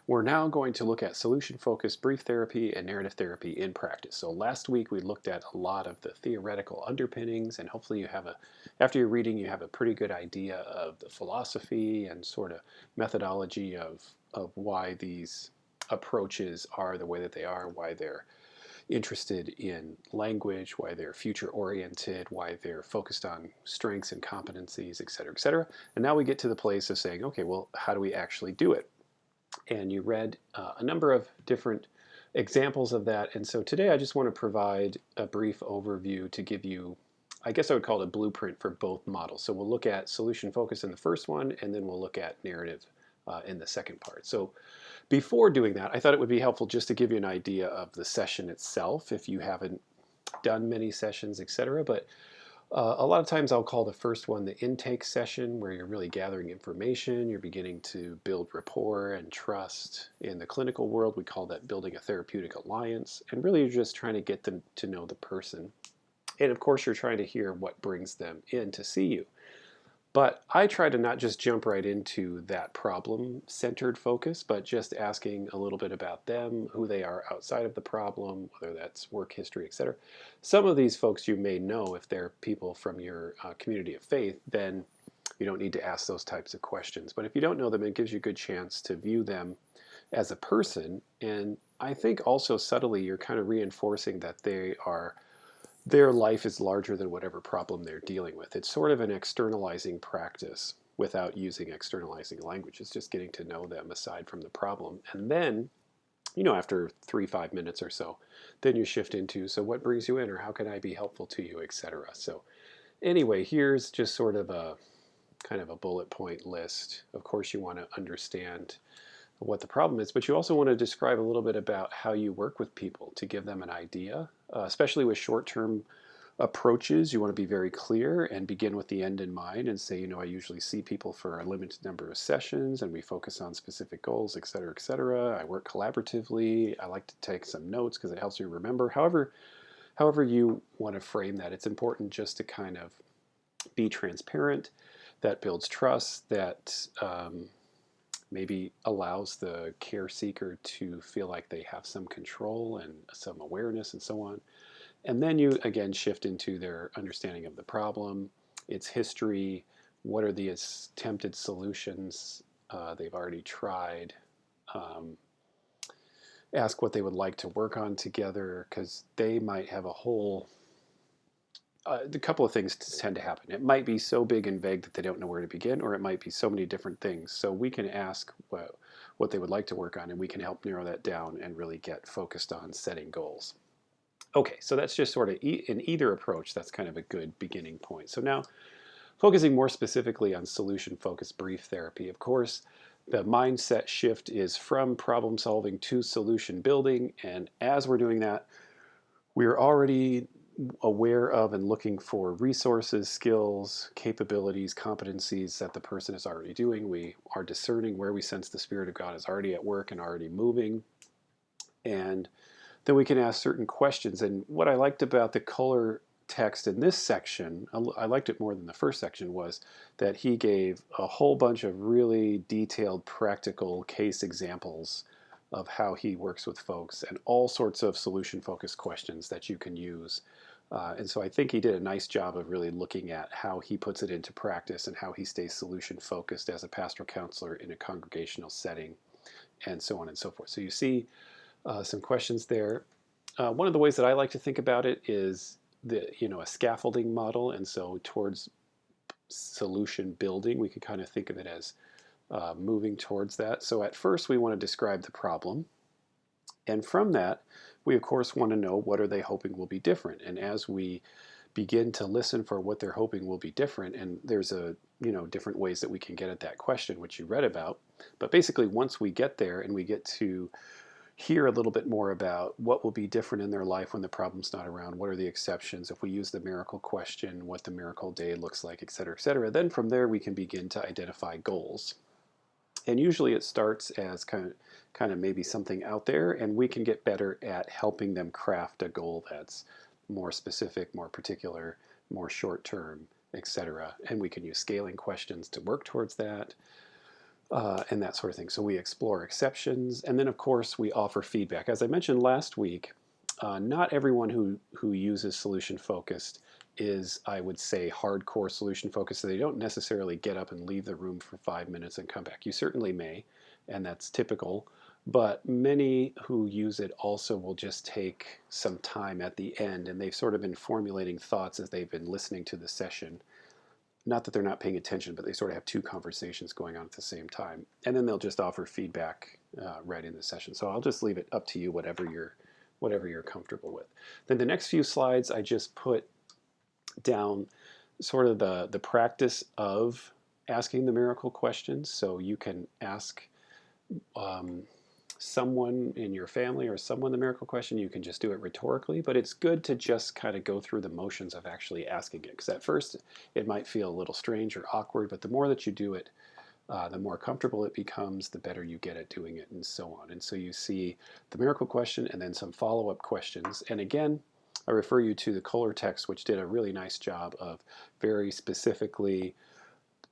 We're now going to look at solution-focused brief therapy and narrative therapy in practice. So last week we looked at a lot of the theoretical underpinnings, and hopefully after your reading, you have a pretty good idea of the philosophy and sort of methodology of why these approaches are the way that they are, why they're interested in language, why they're future oriented, why they're focused on strengths and competencies, et cetera, et cetera. And now we get to the place of saying, okay, well, how do we actually do it? And you read a number of different examples of that. And so today I just want to provide a brief overview to give you, I guess I would call it a blueprint for both models. So we'll look at solution focus in the first one, and then we'll look at narrative in the second part. So before doing that, I thought it would be helpful just to give you an idea of the session itself if you haven't done many sessions, etc. But a lot of times I'll call the first one the intake session, where you're really gathering information, you're beginning to build rapport and trust. In the clinical world, we call that building a therapeutic alliance, and really you're just trying to get them to know the person. And of course, you're trying to hear what brings them in to see you. But I try to not just jump right into that problem-centered focus, but just asking a little bit about them, who they are outside of the problem, whether that's work history, etc. Some of these folks you may know if they're people from your community of faith, then you don't need to ask those types of questions. But if you don't know them, it gives you a good chance to view them as a person. And I think also subtly you're kind of reinforcing that their life is larger than whatever problem they're dealing with. It's sort of an externalizing practice without using externalizing language. It's just getting to know them aside from the problem. And then, after 3-5 minutes or so, then you shift into, so what brings you in, or how can I be helpful to you, etc. So anyway, here's just sort of a kind of a bullet point list. Of course, you want to understand what the problem is, but you also want to describe a little bit about how you work with people to give them an idea, especially with short-term approaches. You want to be very clear and begin with the end in mind and say, I usually see people for a limited number of sessions and we focus on specific goals, et cetera, et cetera. I work collaboratively. I like to take some notes because it helps me remember. However you want to frame that, it's important just to kind of be transparent. That builds trust, that maybe allows the care seeker to feel like they have some control and some awareness and so on. And then you again shift into their understanding of the problem, its history, what are the attempted solutions they've already tried. Ask what they would like to work on together, because they might have a couple of things tend to happen. It might be so big and vague that they don't know where to begin, or it might be so many different things. So we can ask what they would like to work on, and we can help narrow that down and really get focused on setting goals. Okay, so that's just sort of in either approach, that's kind of a good beginning point. So now, focusing more specifically on solution-focused brief therapy, of course, the mindset shift is from problem solving to solution building. And as we're doing that, we're already aware of and looking for resources, skills, capabilities, competencies that the person is already doing. We are discerning where we sense the Spirit of God is already at work and already moving. And then we can ask certain questions. And what I liked about the Kohler text in this section, I liked it more than the first section, was that he gave a whole bunch of really detailed, practical case examples of how he works with folks and all sorts of solution-focused questions that you can use. And so I think he did a nice job of really looking at how he puts it into practice and how he stays solution-focused as a pastoral counselor in a congregational setting, and so on and so forth. So you see some questions there. One of the ways that I like to think about it is a scaffolding model, and so towards solution building, we could kind of think of it as moving towards that. So at first, we want to describe the problem, and from that, we of course want to know what are they hoping will be different. And as we begin to listen for what they're hoping will be different, and there's different ways that we can get at that question, which you read about. But basically, once we get there and we get to hear a little bit more about what will be different in their life when the problem's not around, what are the exceptions, if we use the miracle question, what the miracle day looks like, et cetera, then from there we can begin to identify goals. And usually it starts as kind of maybe something out there, and we can get better at helping them craft a goal that's more specific, more particular, more short term, etc. And we can use scaling questions to work towards that. and that sort of thing. So we explore exceptions, and then of course we offer feedback. As I mentioned last week, not everyone who uses solution focused is, I would say, hardcore solution focused. So they don't necessarily get up and leave the room for 5 minutes and come back. You certainly may, and that's typical. But many who use it also will just take some time at the end, and they've sort of been formulating thoughts as they've been listening to the session. Not that they're not paying attention, but they sort of have two conversations going on at the same time. And then they'll just offer feedback right in the session. So I'll just leave it up to you, whatever you're comfortable with. Then the next few slides, I just put down sort of the practice of asking the miracle questions. So you can ask someone in your family or someone the miracle question. You can just do it rhetorically, but it's good to just kind of go through the motions of actually asking it, because at first it might feel a little strange or awkward, but the more that you do it, the more comfortable it becomes, the better you get at doing it, and so on. And so you see the miracle question and then some follow-up questions. And again, I refer you to the Kohler text, which did a really nice job of very specifically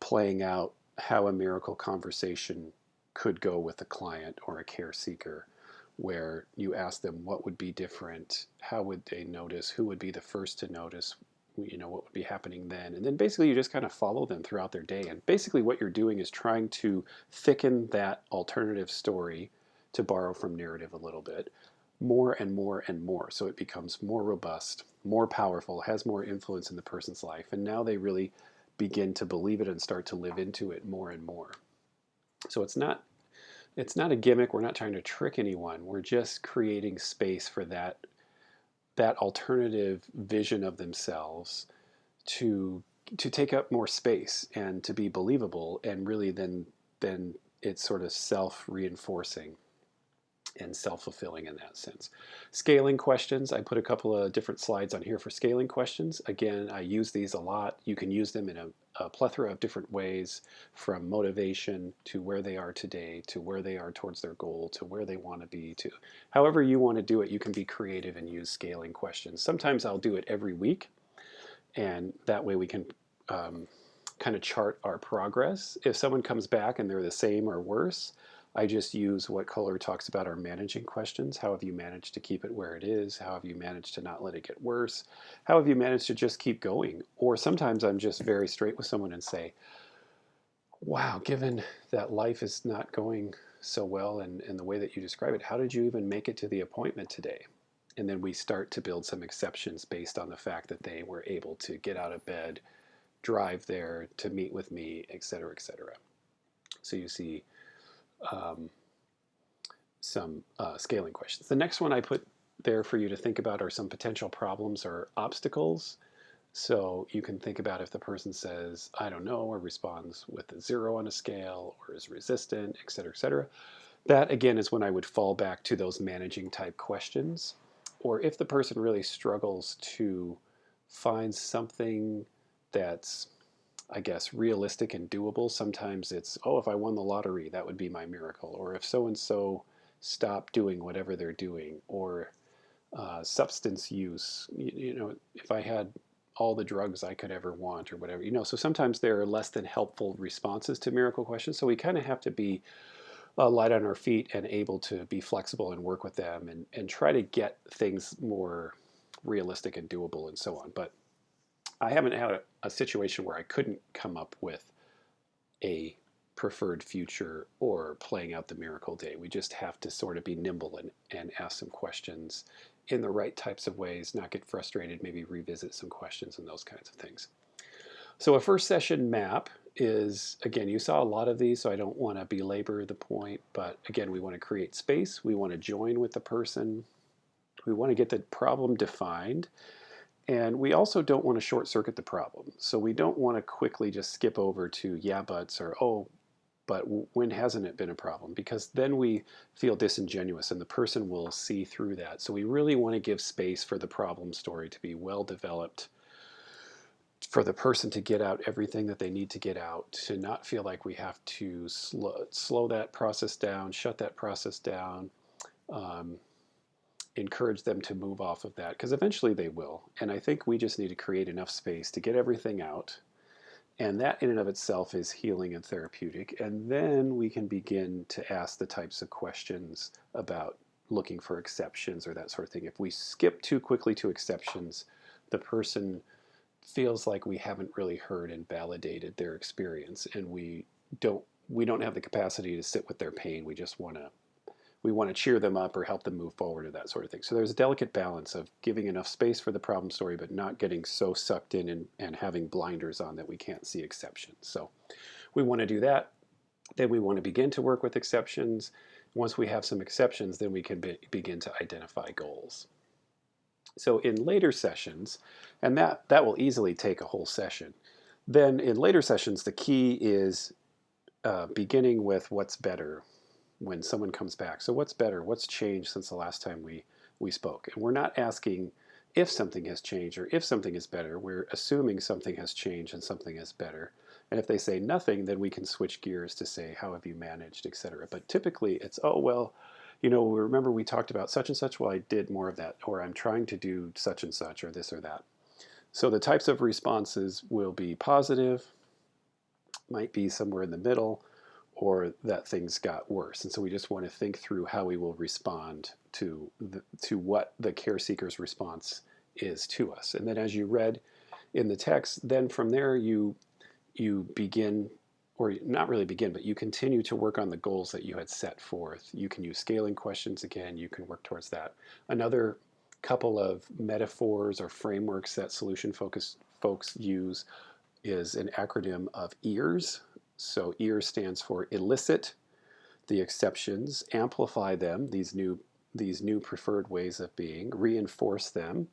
playing out how a miracle conversation could go with a client or a care seeker, where you ask them what would be different, how would they notice, who would be the first to notice, what would be happening then. And then basically you just kind of follow them throughout their day. And basically what you're doing is trying to thicken that alternative story, to borrow from narrative a little bit, more and more and more. So it becomes more robust, more powerful, has more influence in the person's life. And now they really begin to believe it and start to live into it more and more. So it's not a gimmick. We're not trying to trick anyone. We're just creating space for that alternative vision of themselves to take up more space and to be believable, and really then it's sort of self-reinforcing and self-fulfilling in that sense. Scaling questions, I put a couple of different slides on here for scaling questions. Again, I use these a lot. You can use them in a plethora of different ways, from motivation to where they are today, to where they are towards their goal, to where they want to be, to however you want to do it. You can be creative and use scaling questions. Sometimes I'll do it every week, and that way we can kind of chart our progress. If someone comes back and they're the same or worse, I just use what Kohler talks about, our managing questions. How have you managed to keep it where it is? How have you managed to not let it get worse? How have you managed to just keep going? Or sometimes I'm just very straight with someone and say, wow, given that life is not going so well in the way that you describe it, how did you even make it to the appointment today? And then we start to build some exceptions based on the fact that they were able to get out of bed, drive there to meet with me, et cetera, et cetera. So you see some scaling questions. The next one I put there for you to think about are some potential problems or obstacles. So you can think about if the person says, I don't know, or responds with a 0 on a scale, or is resistant, et cetera, et cetera. That, again, is when I would fall back to those managing type questions. Or if the person really struggles to find something that's, I guess, realistic and doable. Sometimes it's, oh, if I won the lottery, that would be my miracle. Or if so-and-so stopped doing whatever they're doing. Or substance use, if I had all the drugs I could ever want, or whatever. So sometimes there are less than helpful responses to miracle questions. So we kind of have to be light on our feet and able to be flexible and work with them, and try to get things more realistic and doable and so on. But I haven't had a situation where I couldn't come up with a preferred future or playing out the miracle day. We just have to sort of be nimble and ask some questions in the right types of ways, not get frustrated, maybe revisit some questions and those kinds of things. So a first session map is, again, you saw a lot of these, so I don't want to belabor the point, but again, we want to create space. We want to join with the person. We want to get the problem defined. And we also don't want to short circuit the problem. So we don't want to quickly just skip over to yeah buts, or oh, but when hasn't it been a problem? Because then we feel disingenuous and the person will see through that. So we really want to give space for the problem story to be well developed, for the person to get out everything that they need to get out, to not feel like we have to slow that process down, shut that process down, encourage them to move off of that, because eventually they will. And I think we just need to create enough space to get everything out And that in and of itself is healing and therapeutic. And then we can begin to ask the types of questions about looking for exceptions or that sort of thing. If we skip too quickly to exceptions, the person feels like we haven't really heard and validated their experience, and we don't have the capacity to sit with their pain. We want to cheer them up or help them move forward or that sort of thing. So there's a delicate balance of giving enough space for the problem story, but not getting so sucked in and having blinders on that we can't see exceptions. So we want to do that. Then we want to begin to work with exceptions. Once we have some exceptions, then we can begin to identify goals. So in later sessions, and that will easily take a whole session, then in later sessions, the key is beginning with what's better when someone comes back. So what's better? What's changed since the last time we spoke? And we're not asking if something has changed or if something is better. We're assuming something has changed and something is better. And if they say nothing, then we can switch gears to say, how have you managed, etc. But typically it's, oh, well, remember we talked about such and such? Well, I did more of that, or I'm trying to do such and such, or this or that. So the types of responses will be positive, might be somewhere in the middle, or that things got worse. And so we just want to think through how we will respond to what the care seeker's response is to us. And then as you read in the text, then from there you begin, or not really begin, but you continue to work on the goals that you had set forth. You can use scaling questions again. You can work towards that. Another couple of metaphors or frameworks that solution-focused folks use is an acronym of EARS. So EARS stands for elicit the exceptions, amplify them, these new preferred ways of being, reinforce them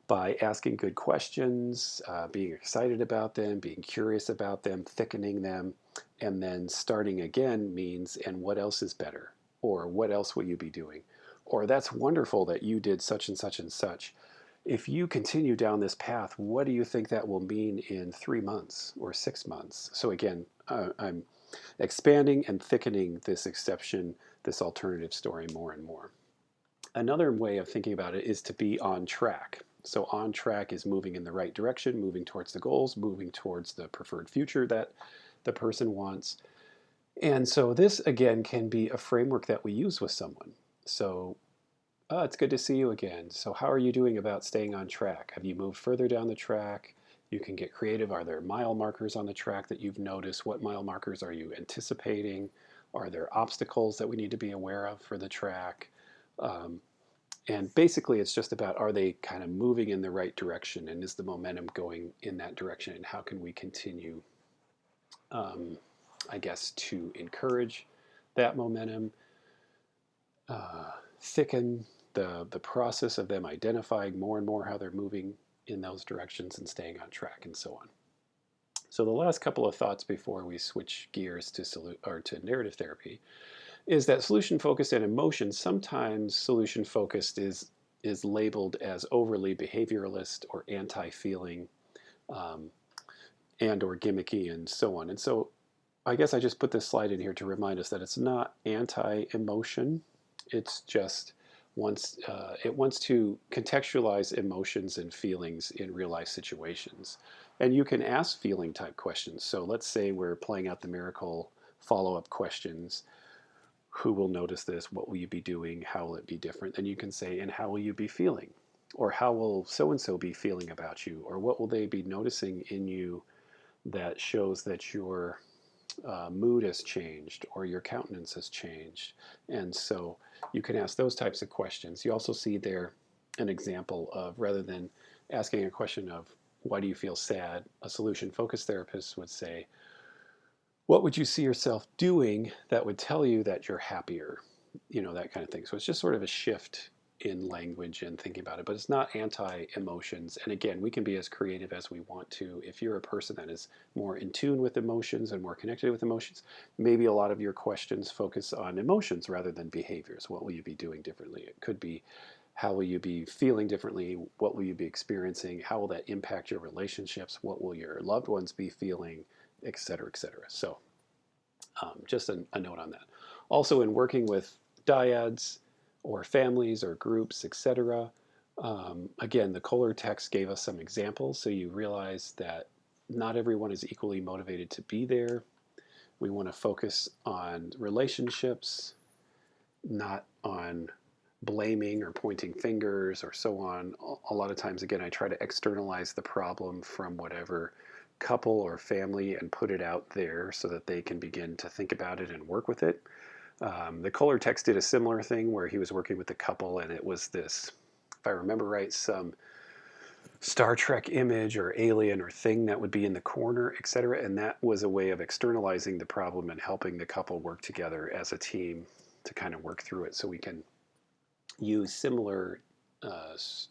by asking good questions, being excited about them, being curious about them, thickening them, and then starting again means, and what else is better? Or what else will you be doing? Or that's wonderful that you did such and such and such. If you continue down this path, what do you think that will mean in 3 months or 6 months? So again, I'm expanding and thickening this exception, this alternative story more and more. Another way of thinking about it is to be on track. So on track is moving in the right direction, moving towards the goals, moving towards the preferred future that the person wants. And so this, again, can be a framework that we use with someone. So, it's good to see you again. So how are you doing about staying on track? Have you moved further down the track? You can get creative. Are there mile markers on the track that you've noticed? What mile markers are you anticipating? Are there obstacles that we need to be aware of for the track? And basically, it's just about, are they kind of moving in the right direction? And is the momentum going in that direction? And how can we continue, I guess, to encourage that momentum, thicken the process of them identifying more and more how they're moving in those directions and staying on track and so on. So the last couple of thoughts before we switch gears to narrative therapy is that solution-focused and emotion, sometimes solution-focused is labeled as overly behavioralist or anti-feeling and or gimmicky and so on. And so I guess I just put this slide in here to remind us that it's not anti-emotion. It's just it wants to contextualize emotions and feelings in real life situations. And you can ask feeling type questions. So let's say we're playing out the miracle follow-up questions. Who will notice this? What will you be doing? How will it be different? Then you can say, and how will you be feeling? Or how will so-and-so be feeling about you? Or what will they be noticing in you that shows that your mood has changed or your countenance has changed? And so you can ask those types of questions. You also see there an example of, rather than asking a question of, why do you feel sad? A solution-focused therapist would say, what would you see yourself doing that would tell you that you're happier? That kind of thing. So it's just sort of a shift in language and thinking about it, but it's not anti-emotions. And again, we can be as creative as we want to. If you're a person that is more in tune with emotions and more connected with emotions, maybe a lot of your questions focus on emotions rather than behaviors. What will you be doing differently? It could be, how will you be feeling differently? What will you be experiencing? How will that impact your relationships? What will your loved ones be feeling? Et cetera, et cetera. So just a note on that. Also, in working with dyads or families or groups, etc., again, the Kohler text gave us some examples, so you realize that not everyone is equally motivated to be there. We want to focus on relationships, not on blaming or pointing fingers or so on. A lot of times, again, I try to externalize the problem from whatever couple or family and put it out there so that they can begin to think about it and work with it. The Kohler text did a similar thing where he was working with a couple, and it was this, if I remember right, some Star Trek image or alien or thing that would be in the corner, etc. And that was a way of externalizing the problem and helping the couple work together as a team to kind of work through it. So we can use similar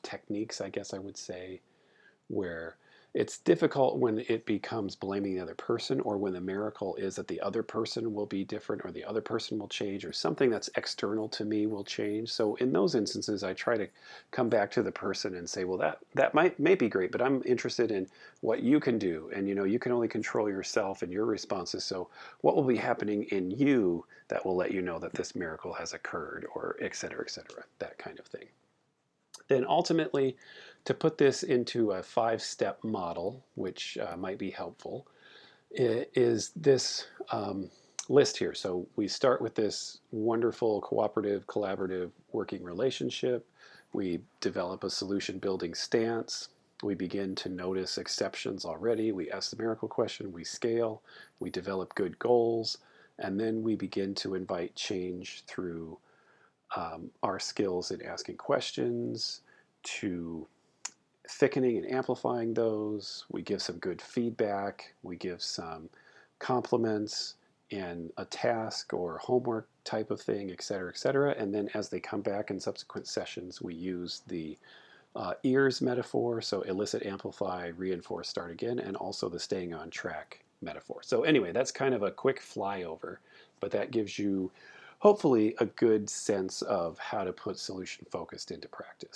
techniques, I guess I would say, where it's difficult when it becomes blaming the other person, or when the miracle is that the other person will be different or the other person will change or something that's external to me will change. So in those instances, I try to come back to the person and say, well, that may be great, but I'm interested in what you can do. And you can only control yourself and your responses. So what will be happening in you that will let you know that this miracle has occurred, or et cetera, that kind of thing. Then ultimately, to put this into a 5-step model, which might be helpful, is this list here. So we start with this wonderful cooperative, collaborative working relationship. We develop a solution building stance. We begin to notice exceptions already. We ask the miracle question. We scale. We develop good goals. And then we begin to invite change through our skills in asking questions, to thickening and amplifying those. We give some good feedback. We give some compliments and a task or homework type of thing, et cetera, et cetera. And then as they come back in subsequent sessions, we use the ears metaphor, so elicit, amplify, reinforce, start again, and also the staying on track metaphor. So anyway, that's kind of a quick flyover, but that gives you hopefully a good sense of how to put solution focused into practice.